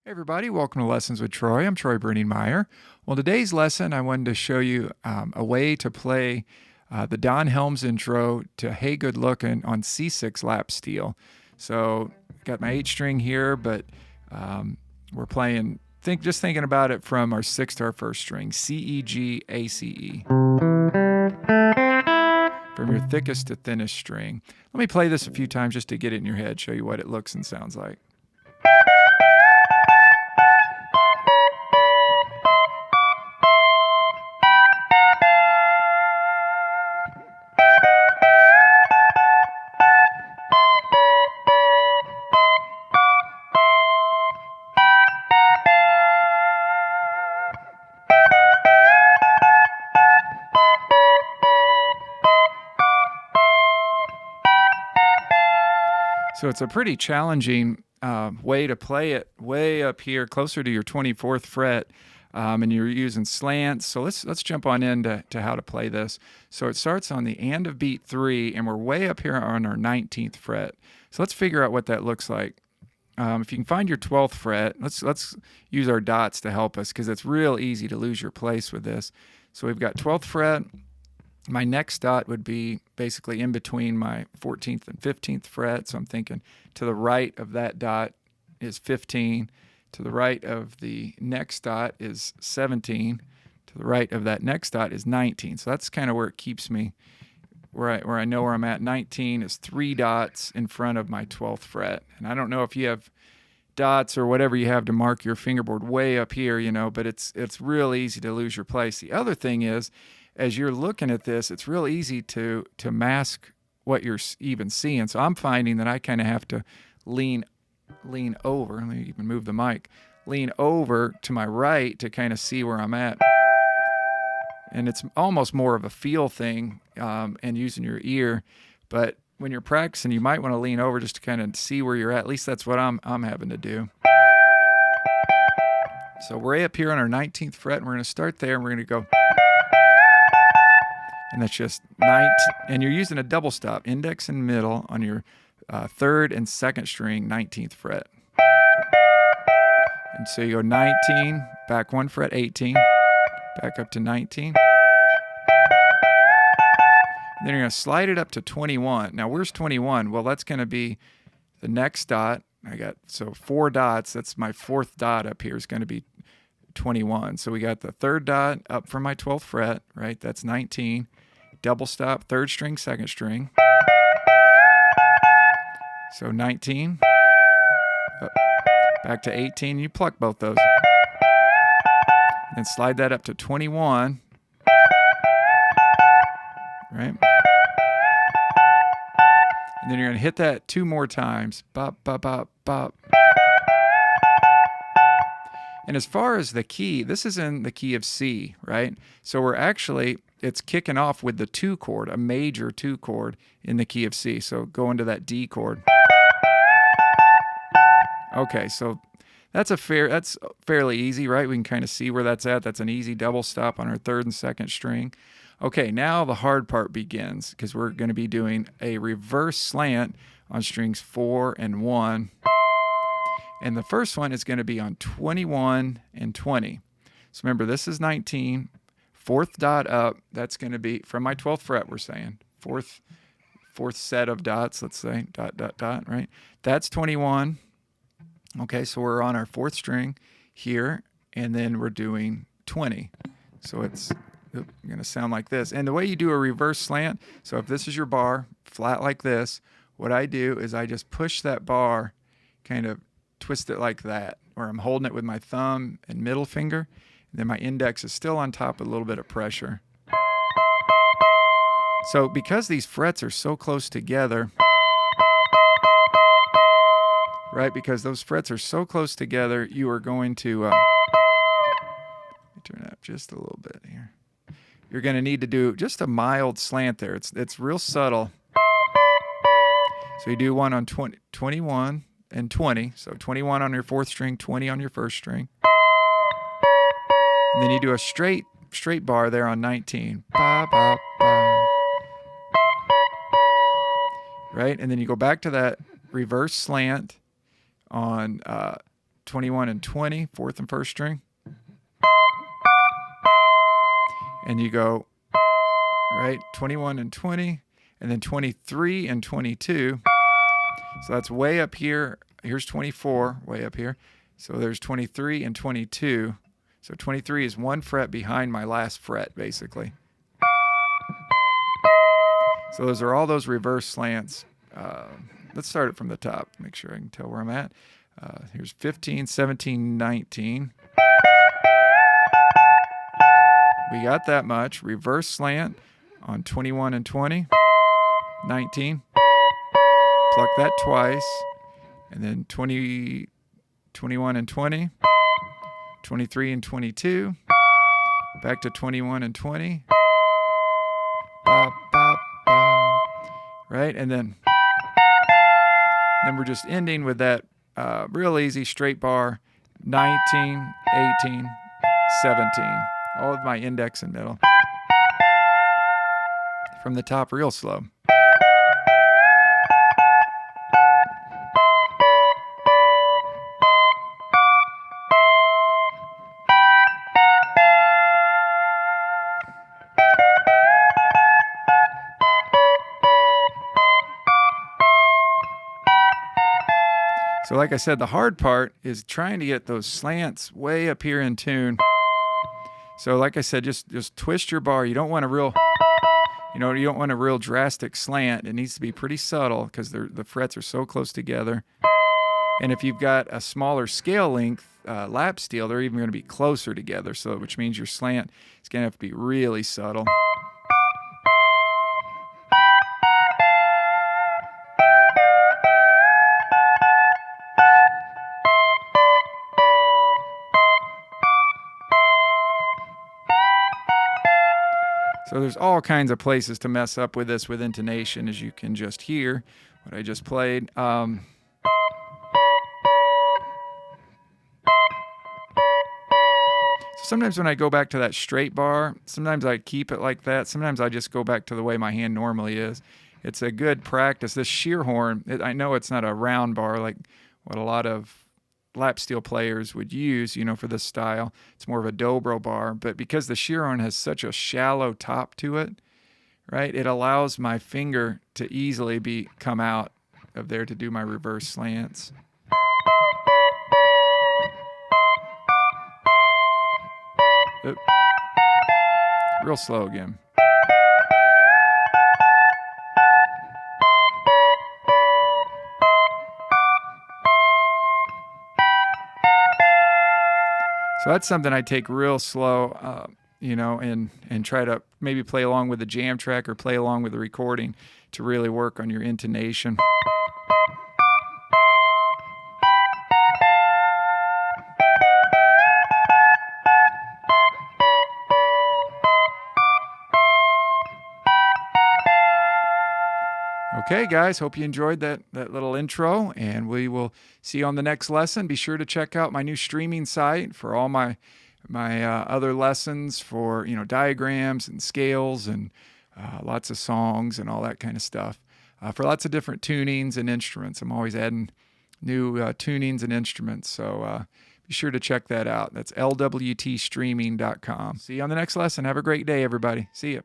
Hey everybody, welcome to Lessons with Troy. I'm Troy Brenningmeyer. Well, today's lesson, I wanted to show you a way to play the Don Helms intro to Hey Good Lookin' on C6 lap steel. So, got my 8-string here, but we're playing, just thinking about it from our 6th to our 1st string, CEGACE. From your thickest to thinnest string. Let me play this a few times just to get it in your head, show you what it looks and sounds like. So it's a pretty challenging way to play it way up here, closer to your 24th fret, and you're using slants. So let's jump on into how to play this. So it starts on the and of beat 3, and we're way up here on our 19th fret. So let's figure out what that looks like. If you can find your 12th fret, let's use our dots to help us because it's real easy to lose your place with this. So we've got 12th fret. My next dot would be basically in between my 14th and 15th fret. So I'm thinking to the right of that dot is 15. To the right of the next dot is 17. To the right of that next dot is 19. So that's kind of where it keeps me, where I know where I'm at. 19 is 3 dots in front of my 12th fret. And I don't know if you have dots or whatever you have to mark your fingerboard way up here, but it's real easy to lose your place. The other thing is, as you're looking at this, it's real easy to mask what you're even seeing. So I'm finding that I kind of have to lean over. Let me even move the mic. Lean over to my right to kind of see where I'm at. And it's almost more of a feel thing and using your ear. But when you're practicing, you might want to lean over just to kind of see where you're at. At least that's what I'm having to do. So we're way up here on our 19th fret, and we're going to start there, and we're going to go. And that's just 19, and you're using a double stop, index and middle on your 3rd and 2nd string, 19th fret. And so you go 19, back 1 fret, 18, back up to 19. And then you're going to slide it up to 21. Now, where's 21? Well, that's going to be the next dot. I got, so 4 dots. That's my 4th dot up here is going to be 21. So we got the 3rd dot up from my 12th fret, right? That's 19. Double stop, 3rd string, 2nd string. So 19. Back to 18. You pluck both those. And then slide that up to 21. Right? And then you're going to hit that 2 more times. Bop, bop, bop, bop. And as far as the key, this is in the key of C, right? So it's kicking off with the 2 chord, a major 2 chord in the key of C. So go into that D chord. Okay, so that's fairly easy, right? We can kind of see where that's at. That's an easy double stop on our 3rd and 2nd string. Okay, now the hard part begins because we're going to be doing a reverse slant on strings 4 and 1. And the first one is going to be on 21 and 20. So remember, this is 19. 4th dot up, that's going to be from my 12th fret, we're saying. Fourth set of dots, let's say, dot, dot, dot, right? That's 21. Okay, so we're on our 4th string here, and then we're doing 20. So it's going to sound like this. And the way you do a reverse slant, so if this is your bar, flat like this, what I do is I just push that bar, kind of twist it like that, or I'm holding it with my thumb and middle finger, and then my index is still on top with a little bit of pressure. So because these frets are so close together, right, because those frets are so close together, you are going to, let me turn it up just a little bit here. You're going to need to do just a mild slant there. It's real subtle. So you do one on 21 and 20. So 21 on your 4th string, 20 on your 1st string. And then you do a straight bar there on 19. Ba, ba, ba. Right? And then you go back to that reverse slant on 21 and 20, fourth and first string. And you go, right, 21 and 20, and then 23 and 22. So that's way up here. Here's 24, way up here. So there's 23 and 22. So 23 is one fret behind my last fret, basically. So those are all those reverse slants. Let's start it from the top. Make sure I can tell where I'm at. Here's 15, 17, 19. We got that much. Reverse slant on 21 and 20. 19. Pluck that twice. And then 20, 21 and 20. 23 and 22. Back to 21 and 20. Ba, ba, ba. Right? And then we're just ending with that real easy straight bar. 19, 18, 17. All of my index and middle. From the top, real slow. So like I said, the hard part is trying to get those slants way up here in tune. So like I said, just twist your bar. You don't want a real, you don't want a real drastic slant. It needs to be pretty subtle because the frets are so close together. And if you've got a smaller scale length lap steel, they're even going to be closer together. So which means your slant is going to have to be really subtle. So there's all kinds of places to mess up with this with intonation, as you can just hear what I just played. So sometimes when I go back to that straight bar, sometimes I keep it like that. Sometimes I just go back to the way my hand normally is. It's a good practice. This shear horn, I know it's not a round bar like what a lot of lap steel players would use, for this style. It's more of a dobro bar, but because the shear horn has such a shallow top to it, right, it allows my finger to easily come out of there to do my reverse slants. Oop. Real slow again. So that's something I take real slow, and try to maybe play along with the jam track or play along with the recording to really work on your intonation. Okay, guys, hope you enjoyed that little intro, and we will see you on the next lesson. Be sure to check out my new streaming site for all my other lessons for, diagrams and scales and lots of songs and all that kind of stuff for lots of different tunings and instruments. I'm always adding new tunings and instruments, so be sure to check that out. That's lwtstreaming.com. See you on the next lesson. Have a great day, everybody. See you.